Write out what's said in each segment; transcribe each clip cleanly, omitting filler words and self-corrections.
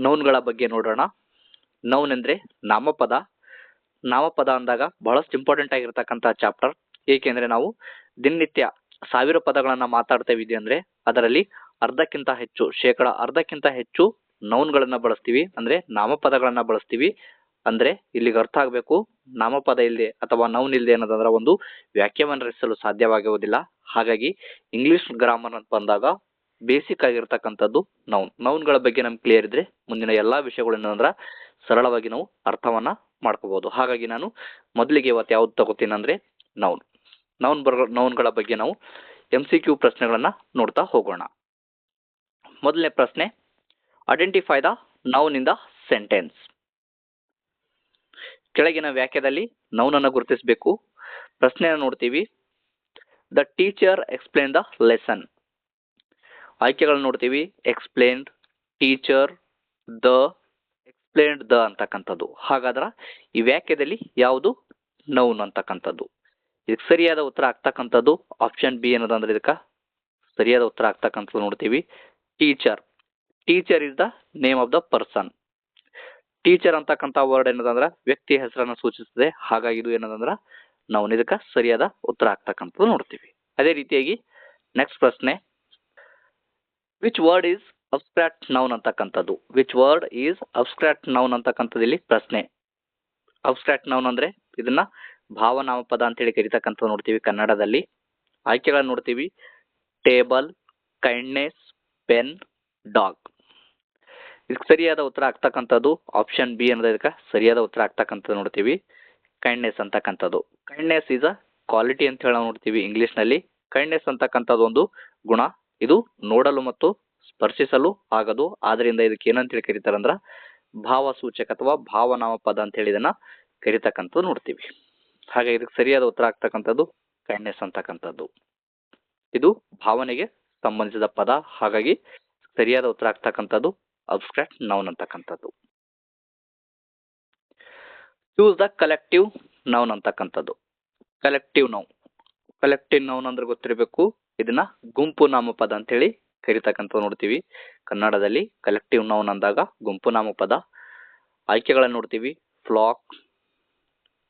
ನೌನ್ಗಳ ಬಗ್ಗೆ ನೋಡೋಣ. ನೌನ್ ಅಂದ್ರೆ ನಾಮಪದ. ನಾಮಪದ ಅಂದಾಗ ಬಹಳಷ್ಟು ಇಂಪಾರ್ಟೆಂಟ್ ಆಗಿರ್ತಕ್ಕಂಥ ಚಾಪ್ಟರ್. ಏಕೆಂದ್ರೆ ನಾವು ದಿನನಿತ್ಯ 1000 ಪದಗಳನ್ನ ಮಾತಾಡ್ತಾ ಇದ್ದೀವಿ ಅಂದ್ರೆ ಅದರಲ್ಲಿ ಅರ್ಧಕ್ಕಿಂತ ಹೆಚ್ಚು, ಅರ್ಧಕ್ಕಿಂತ ಹೆಚ್ಚು ನೌನ್ಗಳನ್ನ ಬಳಸ್ತೀವಿ, ಅಂದ್ರೆ ನಾಮಪದಗಳನ್ನ ಬಳಸ್ತೀವಿ. ಅಂದ್ರೆ ಇಲ್ಲಿಗೆ ಅರ್ಥ ಆಗ್ಬೇಕು, ನಾಮಪದ ಇಲ್ಲದೆ ಅಥವಾ ನೌನ್ ಇಲ್ಲದೆ ಅನ್ನೋದಂದ್ರೆ ಒಂದು ವ್ಯಾಖ್ಯಾನವನ್ನು ರಚಿಸಲು ಸಾಧ್ಯವಾಗುವುದಿಲ್ಲ. ಹಾಗಾಗಿ ಇಂಗ್ಲಿಷ್ ಗ್ರಾಮರ್ ಅಂತ ಬಂದಾಗ ಬೇಸಿಕ್ ಆಗಿರ್ತಕ್ಕಂಥದ್ದು ನೌನ್ಗಳ ಬಗ್ಗೆ ನಮ್ಗೆ ಕ್ಲಿಯರ್ ಇದ್ರೆ ಮುಂದಿನ ಎಲ್ಲಾ ವಿಷಯಗಳು ಏನಂದ್ರ ಸರಳವಾಗಿ ನಾವು ಅರ್ಥವನ್ನ ಮಾಡ್ಕೋಬಹುದು. ಹಾಗಾಗಿ ನಾನು ಮೊದಲಿಗೆ ಇವತ್ತು ಯಾವ್ದು ತಗೋತೀನಿ ಅಂದ್ರೆ ನೌನ್ಗಳ ಬಗ್ಗೆ ನಾವು MCQ ಪ್ರಶ್ನೆಗಳನ್ನ ನೋಡ್ತಾ ಹೋಗೋಣ. ಮೊದಲನೇ ಪ್ರಶ್ನೆ, identify the noun in the sentence. ಕೆಳಗಿನ ವಾಕ್ಯದಲ್ಲಿ ನೌನ್ ಅನ್ನು ಗುರುತಿಸಬೇಕು. ಪ್ರಶ್ನೆಯನ್ನು ನೋಡ್ತೀವಿ. The teacher explain the lesson. ಆಯ್ಕೆಗಳನ್ನ ನೋಡ್ತೀವಿ. Explained, teacher, the, explained the ಅಂತಕ್ಕಂಥದ್ದು. ಹಾಗಾದ್ರೆ ಈ ವಾಕ್ಯದಲ್ಲಿ ಯಾವುದು ನೌನ್ ಅಂತಕ್ಕಂಥದ್ದು? ಇದಕ್ಕೆ ಸರಿಯಾದ ಉತ್ತರ ಆಗ್ತಕ್ಕಂಥದ್ದು ಆಪ್ಷನ್ ಬಿ ಅನ್ನೋದಂದ್ರೆ ಇದಕ್ಕೆ ಸರಿಯಾದ ಉತ್ತರ ಆಗ್ತಕ್ಕಂಥದ್ದು ನೋಡ್ತೀವಿ. Teacher. Teacher is the name of the person. Teacher ಅಂತಕ್ಕಂಥ ವರ್ಡ್ ಏನದಂದ್ರ ವ್ಯಕ್ತಿಯ ಹೆಸರನ್ನು ಸೂಚಿಸುತ್ತದೆ. ಹಾಗಾಗಿ ಇದು ಏನದಂದ್ರ ನೌನ್. ಇದಕ್ಕೆ ಸರಿಯಾದ ಉತ್ತರ ಆಗ್ತಕ್ಕಂಥದ್ದು ನೋಡ್ತೀವಿ. ಅದೇ ರೀತಿಯಾಗಿ ನೆಕ್ಸ್ಟ್ ಪ್ರಶ್ನೆ, which word is abstract noun ಅಂತಕ್ಕಂಥದ್ದು. Which word is abstract noun ಅಂತಕ್ಕಂಥದ್ದು ಇಲ್ಲಿ ಪ್ರಶ್ನೆ. ಅಬ್ಸ್ಟ್ರಾಕ್ಟ್ ನೌನ್ ಅಂದ್ರೆ ಇದನ್ನ ಭಾವನಾಮಪದ ಅಂತೇಳಿ ಕರಿತಕ್ಕಂಥದ್ದು ನೋಡ್ತೀವಿ ಕನ್ನಡದಲ್ಲಿ. ಆಯ್ಕೆಗಳನ್ನ ನೋಡ್ತೀವಿ. Table, kindness, pen, dog. ಇದಕ್ಕೆ ಸರಿಯಾದ ಉತ್ತರ ಆಗ್ತಕ್ಕಂಥದ್ದು ಆಪ್ಷನ್ ಬಿ ಅನ್ನೋದು ಇದಕ್ಕೆ ಸರಿಯಾದ ಉತ್ತರ ಆಗ್ತಕ್ಕಂಥದ್ದು ನೋಡ್ತೀವಿ. ಕೈಂಡ್ನೆಸ್ ಅಂತಕ್ಕಂಥದ್ದು. ಕೈಂಡ್ನೆಸ್ ಈಸ್ ಅ ಕ್ವಾಲಿಟಿ ಅಂತ ಹೇಳಿ ನೋಡ್ತೀವಿ ಇಂಗ್ಲಿಷ್ ನಲ್ಲಿ. ಕೈಂಡ್ನೆಸ್ ಅಂತಕ್ಕಂಥದ್ದು ಒಂದು ಗುಣ. ಇದು ನೋಡಲು ಮತ್ತು ಸ್ಪರ್ಶಿಸಲು ಆಗದು. ಆದ್ರಿಂದ ಇದಕ್ಕೆ ಏನಂತೇಳಿ ಕರೀತಾರಂದ್ರ ಭಾವಸೂಚಕ ಅಥವಾ ಭಾವನಾಮಪದ ಅಂತ ಹೇಳಿ ಇದನ್ನ ಕರಿತಕ್ಕಂಥದ್ದು ನೋಡ್ತೀವಿ. ಹಾಗೆ ಇದಕ್ಕೆ ಸರಿಯಾದ ಉತ್ತರ ಆಗ್ತಕ್ಕಂಥದ್ದು ಕೈಂಡ್ನೆಸ್ ಅಂತಕ್ಕಂಥದ್ದು. ಇದು ಭಾವನೆಗೆ ಸಂಬಂಧಿಸಿದ ಪದ. ಹಾಗಾಗಿ ಸರಿಯಾದ ಉತ್ತರ ಆಗ್ತಕ್ಕಂಥದ್ದು ಅಬ್ಸ್ಟ್ರಾಕ್ಟ್ ನೌನ್ ಅಂತಕ್ಕಂಥದ್ದು. ಚೂಸ್ ದ ಕಲೆಕ್ಟಿವ್ ನೌನ್ ಅಂತಕ್ಕಂಥದ್ದು. Collective noun. ಕಲೆಕ್ಟಿವ್ ನೌನ್ ಅಂದ್ರೆ ಗೊತ್ತಿರಬೇಕು, ಇದನ್ನ ಗುಂಪು ನಾಮಪದ ಅಂತ ಹೇಳಿ ಕರಿತಕ್ಕಂಥದ್ದು ನೋಡ್ತೀವಿ ಕನ್ನಡದಲ್ಲಿ. ಕಲೆಕ್ಟಿವ್ ನೌನ್ ಅಂದಾಗ ಗುಂಪು ನಾಮಪದ. ಆಯ್ಕೆಗಳನ್ನ ನೋಡ್ತೀವಿ. ಫ್ಲಾಕ್,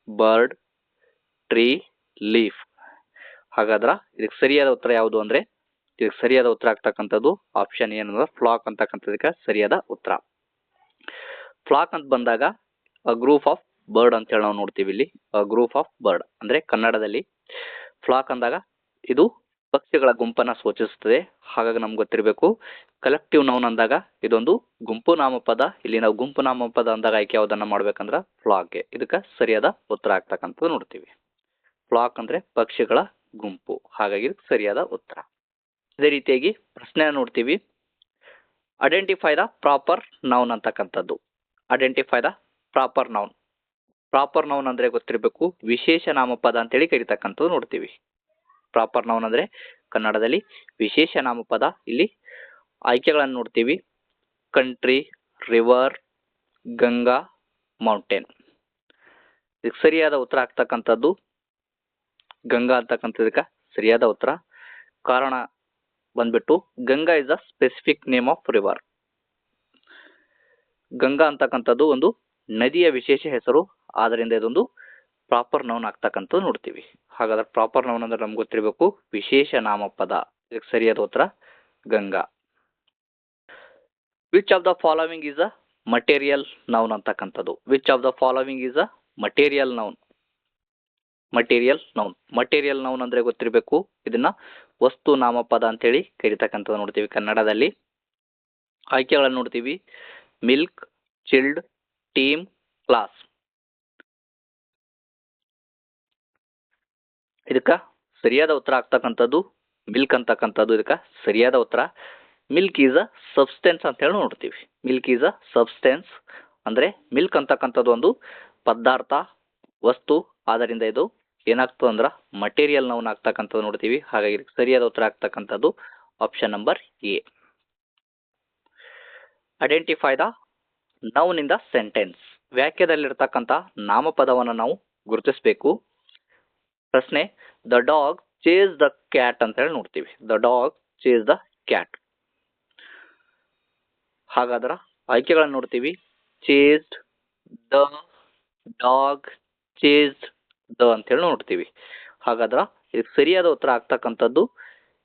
ಬರ್ಡ್, ಟ್ರೀ, ಲೀಫ್. ಹಾಗಾದ್ರೆ ಇದಕ್ಕೆ ಸರಿಯಾದ ಉತ್ತರ ಯಾವುದು ಅಂದ್ರೆ ಇದಕ್ಕೆ ಸರಿಯಾದ ಉತ್ತರ ಆಗ್ತಕ್ಕಂಥದ್ದು ಆಪ್ಷನ್ ಏನಂದ್ರೆ ಫ್ಲಾಕ್ ಅಂತಕ್ಕಂಥದಕ್ಕೆ ಸರಿಯಾದ ಉತ್ತರ. ಫ್ಲಾಕ್ ಅಂತ ಬಂದಾಗ ಅ ಗ್ರೂಪ್ ಆಫ್ ಬರ್ಡ್ ಅಂತ ಹೇಳಿ ನಾವು ನೋಡ್ತೀವಿ ಇಲ್ಲಿ. ಅ ಗ್ರೂಪ್ ಆಫ್ ಬರ್ಡ್ ಅಂದ್ರೆ ಕನ್ನಡದಲ್ಲಿ ಫ್ಲಾಕ್ ಅಂದಾಗ ಇದು ಪಕ್ಷಿಗಳ ಗುಂಪನ್ನ ಸೂಚಿಸುತ್ತದೆ. ಹಾಗಾಗಿ ನಮ್ಗೆ ಗೊತ್ತಿರಬೇಕು ಕಲೆಕ್ಟಿವ್ ನೌನ್ ಅಂದಾಗ ಇದೊಂದು ಗುಂಪು ನಾಮಪದ. ಇಲ್ಲಿ ನಾವು ಗುಂಪು ನಾಮಪದ ಅಂದಾಗ ಆಯ್ಕೆ ಯಾವ್ದನ್ನ ಮಾಡ್ಬೇಕಂದ್ರ ಫ್ಲಾಕ್. ಇದಕ್ಕೆ ಸರಿಯಾದ ಉತ್ತರ ಆಗ್ತಕ್ಕಂಥದ್ದು ನೋಡ್ತೀವಿ. ಫ್ಲಾಕ್ ಅಂದ್ರೆ ಪಕ್ಷಿಗಳ ಗುಂಪು. ಹಾಗಾಗಿ ಸರಿಯಾದ ಉತ್ತರ. ಅದೇ ರೀತಿಯಾಗಿ ಪ್ರಶ್ನೆ ನೋಡ್ತೀವಿ. ಐಡೆಂಟಿಫೈ ದ ಪ್ರಾಪರ್ ನೌನ್ ಅಂತಕ್ಕಂಥದ್ದು. Identify the proper noun. Proper noun ಅಂದ್ರೆ ಗೊತ್ತಿರಬೇಕು ವಿಶೇಷ ನಾಮಪದ ಅಂತೇಳಿ ಕರಿತಕ್ಕಂಥದ್ದು ನೋಡ್ತೀವಿ. ಪ್ರಾಪರ್ ನೌನ್ ಅಂದ್ರೆ ಕನ್ನಡದಲ್ಲಿ ವಿಶೇಷ ನಾಮಪದ. ಇಲ್ಲಿ ಆಯ್ಕೆಗಳನ್ನು ನೋಡ್ತೀವಿ. Country, river, Ganga, mountain. ಇದಕ್ಕೆ ಸರಿಯಾದ ಉತ್ತರ ಆಗ್ತಕ್ಕಂಥದ್ದು ಗಂಗಾ ಅಂತಕ್ಕಂಥದಕ್ಕೆ ಸರಿಯಾದ ಉತ್ತರ. ಕಾರಣ ಬಂದ್ಬಿಟ್ಟು Ganga is a specific name of river. Ganga ಅಂತಕ್ಕಂಥದ್ದು ಒಂದು ನದಿಯ ವಿಶೇಷ ಹೆಸರು. ಆದ್ರಿಂದ ಇದೊಂದು ಪ್ರಾಪರ್ ನೌನ್ ಆಗ್ತಕ್ಕಂಥದ್ದು ನೋಡ್ತೀವಿ. ಹಾಗಾದ್ರೆ ಪ್ರಾಪರ್ ನೌನ್ ಅಂದ್ರೆ ನಮ್ಗೆ ಗೊತ್ತಿರಬೇಕು ವಿಶೇಷ ನಾಮಪದ. ಇದಕ್ಕೆ ಸರಿಯಾದ ಉತ್ತರ Ganga. Which of the following is a material noun ಅಂತಕ್ಕಂಥದ್ದು. Which of the following is a material noun. Material noun. Material noun ಅಂದ್ರೆ ಗೊತ್ತಿರಬೇಕು ಇದನ್ನ ವಸ್ತು ನಾಮಪದ ಅಂತೇಳಿ ಕರಿತಕ್ಕಂಥದ್ದು ನೋಡ್ತೀವಿ ಕನ್ನಡದಲ್ಲಿ. ಆಯ್ಕೆಗಳನ್ನು ನೋಡ್ತೀವಿ. Milk, chilled, team, class. ಇದಕ್ಕ ಸರಿಯಾದ ಉತ್ತರ ಆಗ್ತಕ್ಕಂಥದ್ದು ಮಿಲ್ಕ್ ಅಂತಕ್ಕಂಥದ್ದು ಇದಕ್ಕ ಸರಿಯಾದ ಉತ್ತರ. ಮಿಲ್ಕ್ ಈಸ್ ಅ ಸಬ್ಸ್ಟೆನ್ಸ್ ಅಂತ ಹೇಳಿ ನೋಡ್ತೀವಿ. ಮಿಲ್ಕ್ ಈಸ್ ಅ ಸಬ್ಸ್ಟೆನ್ಸ್ ಅಂದ್ರೆ ಮಿಲ್ಕ್ ಅಂತಕ್ಕಂಥದ್ದು ಒಂದು ಪದಾರ್ಥ, ವಸ್ತು. ಆದ್ದರಿಂದ ಇದು ಏನಾಗ್ತದೆ ಅಂದ್ರ ಮಟೀರಿಯಲ್ ನೌನ್ ಆಗ್ತಕ್ಕಂಥದ್ದು ನೋಡ್ತೀವಿ. ಹಾಗಾಗಿ ಸರಿಯಾದ ಉತ್ತರ ಆಗ್ತಕ್ಕಂಥದ್ದು option number A. Identify the noun in the sentence. ವಾಕ್ಯದಲ್ಲಿರ್ತಕ್ಕಂಥ ನಾಮಪದವನ್ನು ನಾವು ಗುರುತಿಸಬೇಕು. ಪ್ರಶ್ನೆ, the dog chase the cat ಅಂತ ಹೇಳಿ ನೋಡ್ತೀವಿ. The dog chase the cat. ಹಾಗಾದ್ರ ಆಯ್ಕೆಗಳನ್ನು ನೋಡ್ತೀವಿ. Chased, the, dog, chased, the ಅಂತೇಳಿ ನೋಡ್ತೀವಿ. ಹಾಗಾದ್ರೆ ಇದಕ್ಕೆ ಸರಿಯಾದ ಉತ್ತರ ಆಗ್ತಕ್ಕಂಥದ್ದು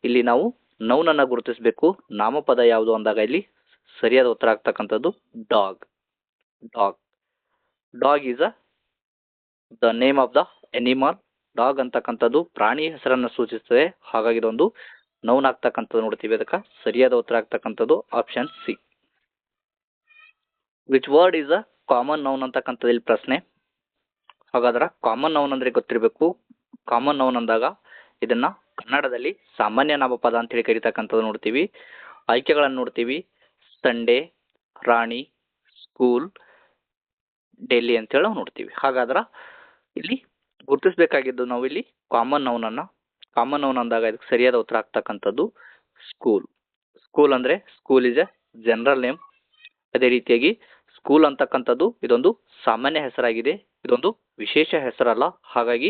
ಇಲ್ಲಿ ನಾವು ನೌನನ್ನು ಗುರುತಿಸಬೇಕು. ನಾಮಪದ ಯಾವುದು ಅಂದಾಗ ಇಲ್ಲಿ ಸರಿಯಾದ ಉತ್ತರ ಆಗ್ತಕ್ಕಂಥದ್ದು dog. Dog dog is the name of the animal. Dog ಅಂತಕ್ಕಂಥದ್ದು ಪ್ರಾಣಿ ಹೆಸರನ್ನು ಸೂಚಿಸುತ್ತದೆ. ಹಾಗಾಗಿ ಇದೊಂದು ನೌನ್ ಆಗ್ತಕ್ಕಂಥದ್ದು ನೋಡ್ತೀವಿ. ಅದಕ್ಕೆ ಸರಿಯಾದ ಉತ್ತರ ಆಗ್ತಕ್ಕಂಥದ್ದು option C. Which word is a common noun ಅಂತಕ್ಕಂಥದ್ದು ಇಲ್ಲಿ ಪ್ರಶ್ನೆ. ಹಾಗಾದ್ರೆ ಕಾಮನ್ ನೌನ್ ಅಂದ್ರೆ ಗೊತ್ತಿರಬೇಕು. ಕಾಮನ್ ನೌನ್ ಅಂದಾಗ ಇದನ್ನ ಕನ್ನಡದಲ್ಲಿ ಸಾಮಾನ್ಯ ನಾಮಪದ ಅಂತೇಳಿ ಕರಿತಕ್ಕಂಥದ್ದು ನೋಡ್ತೀವಿ. ಆಯ್ಕೆಗಳನ್ನು ನೋಡ್ತೀವಿ. ಸಂಡೇ, ರಾಣಿ, ಸ್ಕೂಲ್, ಡೆಲ್ಲಿ ಅಂತೇಳಿ ನಾವು ನೋಡ್ತೀವಿ. ಹಾಗಾದ್ರೆ ಇಲ್ಲಿ ಗುರುತಿಸಬೇಕಾಗಿದ್ದು ನಾವು ಇಲ್ಲಿ ಕಾಮನ್ ನೌನನ್ನು. ಕಾಮನ್ ನೌನ್ ಅಂದಾಗ ಇದಕ್ಕೆ ಸರಿಯಾದ ಉತ್ತರ ಆಗ್ತಕ್ಕಂಥದ್ದು ಸ್ಕೂಲ್. ಸ್ಕೂಲ್ ಅಂದ್ರೆ school is a general name. ಅದೇ ರೀತಿಯಾಗಿ ಸ್ಕೂಲ್ ಅಂತಕ್ಕಂಥದ್ದು ಇದೊಂದು ಸಾಮಾನ್ಯ ಹೆಸರಾಗಿದೆ, ಇದೊಂದು ವಿಶೇಷ ಹೆಸರಲ್ಲ. ಹಾಗಾಗಿ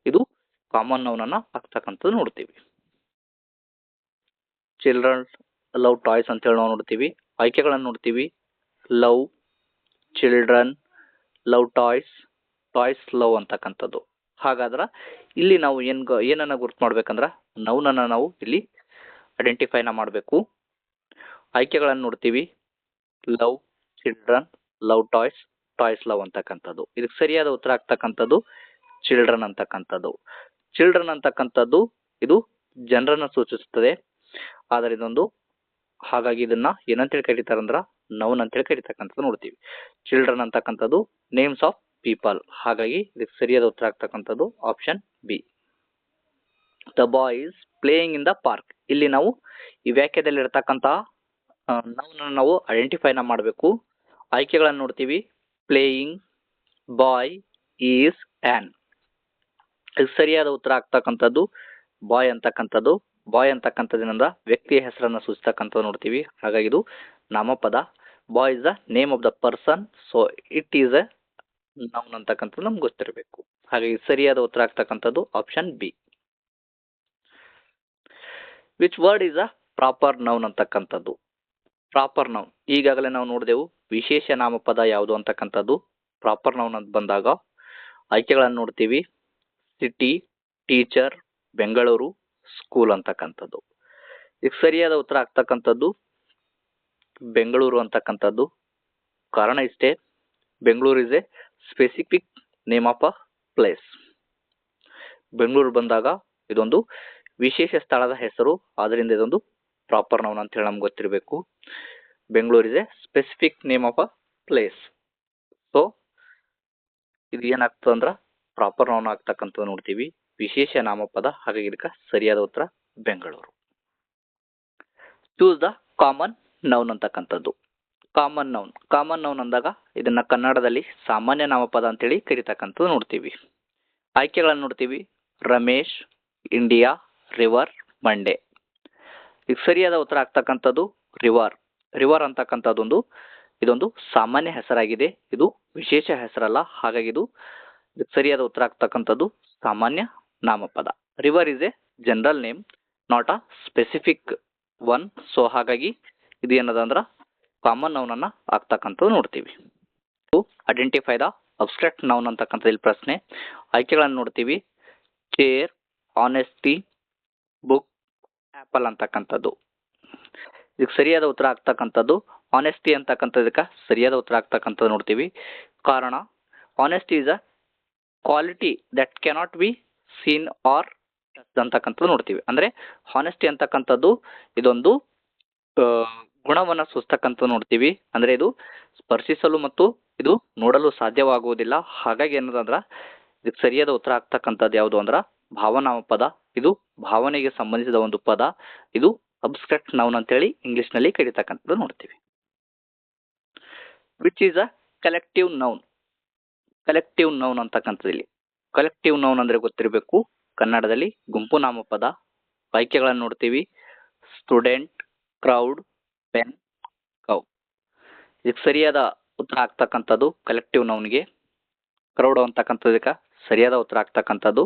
ಇದು ಕಾಮನ್ ನೌನನ್ನು ಆಗ್ತಕ್ಕಂಥದ್ದು ನೋಡ್ತೀವಿ. ಚಿಲ್ಡ್ರನ್ ಲವ್ ಟಾಯ್ಸ್ ಅಂತೇಳಿ ನಾವು ನೋಡ್ತೀವಿ. ಆಯ್ಕೆಗಳನ್ನು ನೋಡ್ತೀವಿ. Love, children, love toys, toys love ಅಂತಕ್ಕಂಥದ್ದು. ಹಾಗಾದ್ರೆ ಇಲ್ಲಿ ನಾವು ಏನನ್ನ ಗುರ್ತು ಮಾಡ್ಬೇಕಂದ್ರೆ ನೌನನ್ನು ನಾವು ಇಲ್ಲಿ ಐಡೆಂಟಿಫೈನ ಮಾಡಬೇಕು. ಆಯ್ಕೆಗಳನ್ನು ನೋಡ್ತೀವಿ. Love, children, love toys, toys love ಅಂತಕ್ಕಂಥದ್ದು. ಇದಕ್ಕೆ ಸರಿಯಾದ ಉತ್ತರ ಆಗ್ತಕ್ಕಂಥದ್ದು ಚಿಲ್ಡ್ರನ್ ಅಂತಕ್ಕಂಥದ್ದು. ಚಿಲ್ಡ್ರನ್ ಅಂತಕ್ಕಂಥದ್ದು ಇದು ಜನರನ್ನು ಸೂಚಿಸುತ್ತದೆ. ಆದರೆ ಇದೊಂದು ಹಾಗಾಗಿ ಇದನ್ನ ಏನಂತೇಳಿ ಕರೀತಾರೆ ಅಂದ್ರೆ ನೌನ್ ಅಂತೇಳಿ ಕರೀತಕ್ಕಂಥದ್ದು ನೋಡ್ತೀವಿ. ಚಿಲ್ಡ್ರನ್ ಅಂತಕ್ಕಂಥದ್ದು ನೇಮ್ಸ್ ಆಫ್ ಪೀಪಲ್. ಹಾಗಾಗಿ ಇದಕ್ಕೆ ಸರಿಯಾದ ಉತ್ತರ ಆಗ್ತಕ್ಕಂಥದ್ದು option B. The boy is playing in the park. ಇಲ್ಲಿ ನಾವು ಈ ವಾಕ್ಯದಲ್ಲಿ ಇರತಕ್ಕಂತಹ ನೌನ್ ನಾವು ಐಡೆಂಟಿಫೈನ ಮಾಡಬೇಕು. ಆಯ್ಕೆಗಳನ್ನು ನೋಡ್ತೀವಿ. Playing, boy, is, an. ಇದಕ್ಕೆ ಸರಿಯಾದ ಉತ್ತರ ಆಗ್ತಕ್ಕಂಥದ್ದು ಬಾಯ್ ಅಂತಕ್ಕಂಥದ್ದು. ಬಾಯ್ ಅಂತಕ್ಕಂಥದ್ದಿನಿಂದ ವ್ಯಕ್ತಿಯ ಹೆಸರನ್ನು ಸೂಚಿಸ್ತಕ್ಕಂಥದ್ದು ನೋಡ್ತೀವಿ. ಹಾಗಾಗಿ ಇದು ನಾಮಪದ. Boy is the name of the person, so it is a noun ಅಂತಕ್ಕಂಥದ್ದು ನಮ್ಗೆ ಗೊತ್ತಿರಬೇಕು. ಹಾಗಾಗಿ ಸರಿಯಾದ ಉತ್ತರ ಆಗ್ತಕ್ಕಂಥದ್ದು option B. Which word is a proper noun ಅಂತಕ್ಕಂಥದ್ದು. ಪ್ರಾಪರ್ ನೌನ್ ಈಗಾಗಲೇ ನಾವು ನೋಡಿದೆವು. ವಿಶೇಷ ನಾಮಪದ ಯಾವುದು ಅಂತಕ್ಕಂಥದ್ದು ಪ್ರಾಪರ್ ನೌನ್ ಅಂತ ಬಂದಾಗ ಆಯ್ಕೆಗಳನ್ನು ನೋಡ್ತೀವಿ. ಸಿಟಿ, ಟೀಚರ್, ಬೆಂಗಳೂರು, ಸ್ಕೂಲ್ ಅಂತಕ್ಕಂಥದ್ದು. ಇದಕ್ಕೆ ಸರಿಯಾದ ಉತ್ತರ ಆಗ್ತಕ್ಕಂಥದ್ದು ಬೆಂಗಳೂರು ಅಂತಕ್ಕಂಥದ್ದು. ಕಾರಣ ಇಷ್ಟೇ, Bengaluru is A specific name of a place. Bengaluru ಬಂದಾಗ ಇದೊಂದು ವಿಶೇಷ ಸ್ಥಳದ ಹೆಸರು. ಆದ್ದರಿಂದ ಇದೊಂದು ಪ್ರಾಪರ್ ನೌನ್ ಅಂತ ಹೇಳಿ ನಮ್ಗೆ ಗೊತ್ತಿರಬೇಕು. Bengaluru is A specific name of a place. So ಇದು ಏನಾಗ್ತದೆ ಅಂದ್ರೆ ಪ್ರಾಪರ್ ನೌನ್ ಆಗ್ತಕ್ಕಂಥದ್ದು ನೋಡ್ತೀವಿ, ವಿಶೇಷ ನಾಮಪದ. ಹಾಗಾಗಿ ಇದಕ್ಕೆ ಸರಿಯಾದ ಉತ್ತರ Bengaluru. Choose the common noun ಅಂತಕ್ಕಂಥದ್ದು. ಕಾಮನ್ ನೌನ್, ಕಾಮನ್ ನೌನ್ ಅಂದಾಗ ಇದನ್ನ ಕನ್ನಡದಲ್ಲಿ ಸಾಮಾನ್ಯ ನಾಮಪದ ಅಂತೇಳಿ ಕರಿತಕ್ಕಂಥದ್ದು ನೋಡ್ತೀವಿ. ಆಯ್ಕೆಗಳನ್ನು ನೋಡ್ತೀವಿ. ರಮೇಶ್, ಇಂಡಿಯಾ, ರಿವರ್, ಮಂಡೆ. ಈಗ ಸರಿಯಾದ ಉತ್ತರ ಆಗ್ತಕ್ಕಂಥದ್ದು ರಿವರ್. ರಿವರ್ ಅಂತಕ್ಕಂಥದ್ದೊಂದು ಇದೊಂದು ಸಾಮಾನ್ಯ ಹೆಸರಾಗಿದೆ, ಇದು ವಿಶೇಷ ಹೆಸರಲ್ಲ. ಹಾಗಾಗಿ ಇದು ಸರಿಯಾದ ಉತ್ತರ ಆಗ್ತಕ್ಕಂಥದ್ದು ಸಾಮಾನ್ಯ ನಾಮಪದ. River is a general name, not a specific one. So ಹಾಗಾಗಿ ಇದು ಏನದ ಅಂದ್ರೆ ಕಾಮನ್ ನೌನ್ ಅನ್ನ ಆಗ್ತಕ್ಕಂಥದ್ದು ನೋಡ್ತೀವಿ. ಐಡೆಂಟಿಫೈ ದ ಅಬ್ಸ್ಟ್ರಾಕ್ಟ್ ನೌನ್ ಅಂತಕ್ಕಂಥದ್ದು ಇಲ್ಲಿ ಪ್ರಶ್ನೆ. ಆಯ್ಕೆಗಳನ್ನು ನೋಡ್ತೀವಿ. ಚೇರ್, ಆನೆಸ್ಟಿ, ಬುಕ್, ಆಪಲ್ ಅಂತಕ್ಕಂಥದ್ದು. ಇದಕ್ಕೆ ಸರಿಯಾದ ಉತ್ತರ ಆಗ್ತಕ್ಕಂಥದ್ದು ಆನೆಸ್ಟಿ ಅಂತಕ್ಕಂಥದಕ್ಕೆ ಸರಿಯಾದ ಉತ್ತರ ಆಗ್ತಕ್ಕಂಥದ್ದು ನೋಡ್ತೀವಿ. ಕಾರಣ honesty is a quality that cannot be seen or touched ಅಂತಕ್ಕಂಥದ್ದು ನೋಡ್ತೀವಿ. ಅಂದ್ರೆ ಹಾನೆಸ್ಟಿ ಅಂತಕ್ಕಂಥದ್ದು ಇದೊಂದು ಗುಣವನ್ನು ಸೂಚಿಸ್ತಕ್ಕಂಥದ್ದು ನೋಡ್ತೀವಿ. ಅಂದ್ರೆ ಇದು ಸ್ಪರ್ಶಿಸಲು ಮತ್ತು ಇದು ನೋಡಲು ಸಾಧ್ಯವಾಗುವುದಿಲ್ಲ. ಹಾಗಾಗಿ ಏನದಂದ್ರ ಇದಕ್ಕೆ ಸರಿಯಾದ ಉತ್ತರ ಆಗ್ತಕ್ಕಂಥದ್ದು ಯಾವುದು ಅಂದ್ರ ಭಾವನಾಮಪದ. ಇದು ಭಾವನೆಗೆ ಸಂಬಂಧಿಸಿದ ಒಂದು ಪದ. ಇದು ಅಬ್ಸ್ಟ್ರಾಕ್ಟ್ ನೌನ್ ಅಂತೇಳಿ ಇಂಗ್ಲಿಷ್ ನಲ್ಲಿ ಕರೀತಕ್ಕಂಥದ್ದು ನೋಡ್ತೀವಿ. Which is a collective noun. Collective noun ಅಂತಕ್ಕಂಥದ್ದು ಇಲ್ಲಿ ಕಲೆಕ್ಟಿವ್ ನೌನ್ ಅಂದ್ರೆ ಗೊತ್ತಿರಬೇಕು, ಕನ್ನಡದಲ್ಲಿ ಗುಂಪು ನಾಮಪದ. ಆಯ್ಕೆಗಳನ್ನು ನೋಡ್ತೀವಿ. Student, crowd, pen, cow. ಇದಕ್ಕೆ ಸರಿಯಾದ ಉತ್ತರ ಆಗ್ತಕ್ಕಂಥದ್ದು ಕಲೆಕ್ಟಿವ್ ನೌನ್ಗೆ ಕ್ರೌಡ್ ಅಂತಕ್ಕಂಥದಕ್ಕೆ ಸರಿಯಾದ ಉತ್ತರ ಆಗ್ತಕ್ಕಂಥದ್ದು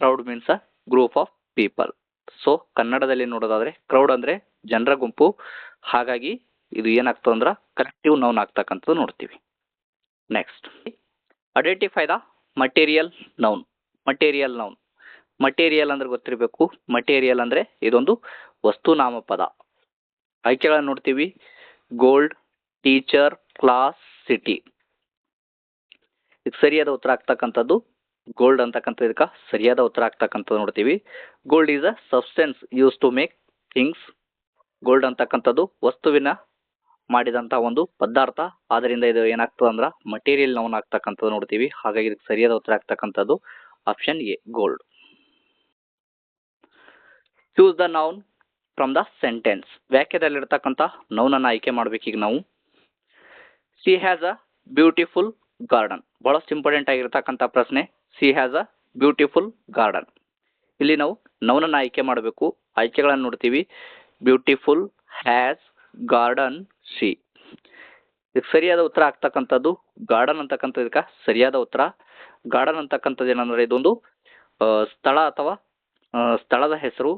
crowd means a group of people. So ಕನ್ನಡದಲ್ಲಿ ನೋಡೋದಾದ್ರೆ ಕ್ರೌಡ್ ಅಂದ್ರೆ ಜನರ ಗುಂಪು. ಹಾಗಾಗಿ ಇದು ಏನಾಗ್ತದೆ ಅಂದ್ರೆ ಕರೆಕ್ಟಿವ್ ನೌನ್ ಆಗ್ತಕ್ಕಂಥದ್ದು ನೋಡ್ತೀವಿ. Next, identify the material noun. Material noun, material ಅಂದ್ರೆ ಗೊತ್ತಿರಬೇಕು. ಮಟೀರಿಯಲ್ ಅಂದರೆ ಇದೊಂದು ವಸ್ತು ನಾಮಪದ. ಆಯ್ಕೆಗಳನ್ನು ನೋಡ್ತೀವಿ. Gold, teacher, class, city. ಇದಕ್ಕೆ ಸರಿಯಾದ ಉತ್ತರ ಆಗ್ತಕ್ಕಂಥದ್ದು ಗೋಲ್ಡ್ ಅಂತಕ್ಕಂಥ ಇದಕ್ಕೆ ಸರಿಯಾದ ಉತ್ತರ ಆಗ್ತಕ್ಕಂಥದ್ದು ನೋಡ್ತೀವಿ. Gold is a substance use to make things. Gold ಅಂತಕ್ಕಂಥದ್ದು ವಸ್ತುವಿನ ಮಾಡಿದಂಥ ಒಂದು ಪದಾರ್ಥ. ಆದ್ದರಿಂದ ಇದು ಏನಾಗ್ತದೆ ಅಂದ್ರೆ ಮಟೀರಿಯಲ್ ನೌನ್ ಆಗ್ತಕ್ಕಂಥದ್ದು ನೋಡ್ತೀವಿ. ಹಾಗಾಗಿ ಇದಕ್ಕೆ ಸರಿಯಾದ ಉತ್ತರ ಆಗ್ತಕ್ಕಂಥದ್ದು option A, gold. Choose the noun from the sentence. ವಾಕ್ಯದಲ್ಲಿರ್ತಕ್ಕಂಥ ನೌನನ್ನು ಆಯ್ಕೆ ಮಾಡಬೇಕೀಗ ನಾವು. She has a beautiful garden. ಬಹಳಷ್ಟು ಇಂಪಾರ್ಟೆಂಟ್ ಆಗಿರ್ತಕ್ಕಂಥ ಪ್ರಶ್ನೆ. She has a beautiful garden. ಇಲ್ಲಿ ನಾವು ನೌನನ್ನು ಆಯ್ಕೆ ಮಾಡಬೇಕು. ಆಯ್ಕೆಗಳನ್ನು ನೋಡ್ತೀವಿ. Beautiful, has, garden, she. ಇದಕ್ಕೆ ಸರಿಯಾದ ಉತ್ತರ ಆಗ್ತಕ್ಕಂಥದ್ದು ಗಾರ್ಡನ್ ಅಂತಕ್ಕಂಥ ಇದಕ್ಕೆ ಸರಿಯಾದ ಉತ್ತರ. ಗಾರ್ಡನ್ ಅಂತಕ್ಕಂಥದ್ದು ಏನಂದ್ರೆ ಇದೊಂದು ಸ್ಥಳ ಅಥವಾ ಸ್ಥಳದ ಹೆಸರು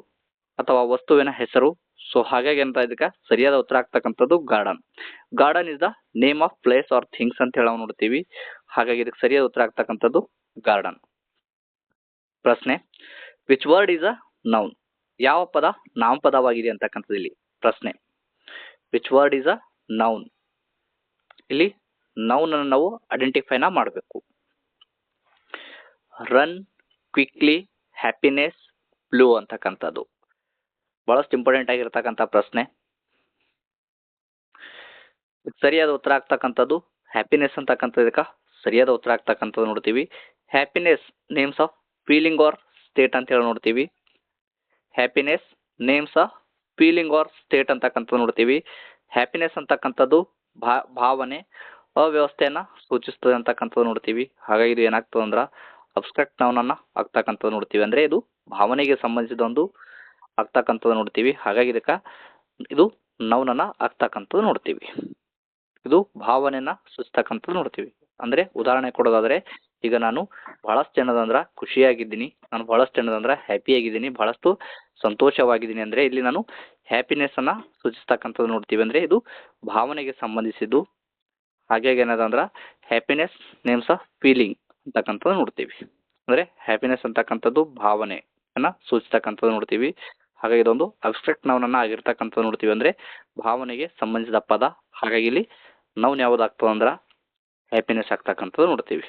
ಅಥವಾ ವಸ್ತುವಿನ ಹೆಸರು. ಸೊ ಹಾಗಾಗಿ ಅಂತ ಇದಕ್ಕೆ ಸರಿಯಾದ ಉತ್ತರ ಆಗ್ತಕ್ಕಂಥದ್ದು garden. Garden is the name of place or things ಅಂತ ಹೇಳಿ ನಾವು ನೋಡ್ತೀವಿ. ಹಾಗಾಗಿ ಇದಕ್ಕೆ ಸರಿಯಾದ ಉತ್ತರ ಆಗ್ತಕ್ಕಂಥದ್ದು ಗಾರ್ಡನ್. ಪ್ರಶ್ನೆ, which word is a noun. ಯಾವ ಪದ ನಾಮಪದವಾಗಿದೆ ಅಂತಕ್ಕಂಥದ್ದು ಇಲ್ಲಿ ಪ್ರಶ್ನೆ. Which word is a noun. ಇಲ್ಲಿ ನೌನ್ ಅನ್ನು ನಾವು ಐಡೆಂಟಿಫೈನ ಮಾಡಬೇಕು. ರನ್, ಕ್ವಿಕ್ಲಿ, ಹ್ಯಾಪಿನೆಸ್, ಬ್ಲೂ ಅಂತಕ್ಕಂಥದ್ದು ಬಹಳಷ್ಟು ಇಂಪಾರ್ಟೆಂಟ್ ಆಗಿರ್ತಕ್ಕಂಥ ಪ್ರಶ್ನೆ. ಸರಿಯಾದ ಉತ್ತರ ಆಗ್ತಕ್ಕಂಥದ್ದು ಹ್ಯಾಪಿನೆಸ್ ಅಂತಕ್ಕಂಥದಕ್ಕೆ ಸರಿಯಾದ ಉತ್ತರ ಆಗ್ತಕ್ಕಂಥದ್ದು ನೋಡ್ತೀವಿ. Happiness names of feeling or state ಅಂತ ಹೇಳಿ ನೋಡ್ತೀವಿ. Happiness names of feeling or state ಅಂತಕ್ಕಂಥದ್ದು ನೋಡ್ತೀವಿ. ಹ್ಯಾಪಿನೆಸ್ ಅಂತಕ್ಕಂಥದ್ದು ಭಾವನೆ, ಅವ್ಯವಸ್ಥೆಯನ್ನ ಸೂಚಿಸ್ತದೆ ಅಂತಕ್ಕಂಥದ್ದು ನೋಡ್ತೀವಿ. ಹಾಗಾಗಿ ಇದು ಏನಾಗ್ತದೆ ಅಂದ್ರೆ ಅಬ್ಸ್ಟ್ರಾಕ್ಟ್ ನೌನನ್ನ ಆಗ್ತಕ್ಕಂಥದ್ದು ನೋಡ್ತೀವಿ. ಅಂದ್ರೆ ಇದು ಭಾವನೆಗೆ ಸಂಬಂಧಿಸಿದ ಒಂದು ಆಗ್ತಕ್ಕಂಥದ್ದು ನೋಡ್ತೀವಿ. ಹಾಗಾಗಿ ಇದಕ್ಕೆ ಇದು ನೌನನ್ನ ಆಗ್ತಕ್ಕಂಥದ್ದು ನೋಡ್ತೀವಿ. ಇದು ಭಾವನೆಯನ್ನ ಸೂಚಿಸ್ತಕ್ಕಂಥದ್ದು ನೋಡ್ತೀವಿ. ಅಂದ್ರೆ ಉದಾಹರಣೆ ಕೊಡೋದಾದ್ರೆ, ಈಗ ನಾನು ಬಹಳಷ್ಟು ಏನದಂದ್ರೆ ಖುಷಿಯಾಗಿದ್ದೀನಿ, ನಾನು ಬಹಳಷ್ಟು ಏನದಂದ್ರೆ ಹ್ಯಾಪಿ ಆಗಿದ್ದೀನಿ, ಬಹಳಷ್ಟು ಸಂತೋಷವಾಗಿದ್ದೀನಿ ಅಂದ್ರೆ ಇಲ್ಲಿ ನಾನು ಹ್ಯಾಪಿನೆಸ್ ಅನ್ನ ಸೂಚಿಸ್ತಕ್ಕಂಥದ್ದು ನೋಡ್ತೀವಿ. ಅಂದ್ರೆ ಇದು ಭಾವನೆಗೆ ಸಂಬಂಧಿಸಿದ್ದು. ಹಾಗಾಗಿ ಏನದಂದ್ರೆ ಹ್ಯಾಪಿನೆಸ್ ನೇಮ್ಸ್ ಆಫ್ ಫೀಲಿಂಗ್ ಅಂತಕ್ಕಂಥದ್ದು ನೋಡ್ತೀವಿ. ಅಂದ್ರೆ ಹ್ಯಾಪಿನೆಸ್ ಅಂತಕ್ಕಂಥದ್ದು ಭಾವನೆಯನ್ನ ಸೂಚಿಸ್ತಕ್ಕಂಥದ್ದು ನೋಡ್ತೀವಿ. ಹಾಗಾಗಿ ಇದೊಂದು ಅಬ್ಸ್ಟ್ರಾಕ್ಟ್ ನೌನನ್ನ ಆಗಿರ್ತಕ್ಕಂಥದ್ದು ನೋಡ್ತೀವಿ. ಅಂದ್ರೆ ಭಾವನೆಗೆ ಸಂಬಂಧಿಸಿದ ಪದ. ಹಾಗಾಗಿ ಇಲ್ಲಿ ನೌನ್ ಯಾವುದಾಗ್ತದೆ ಅಂದ್ರೆ ಹ್ಯಾಪಿನೆಸ್ ಆಗ್ತಕ್ಕಂಥದ್ದು ನೋಡ್ತೀವಿ.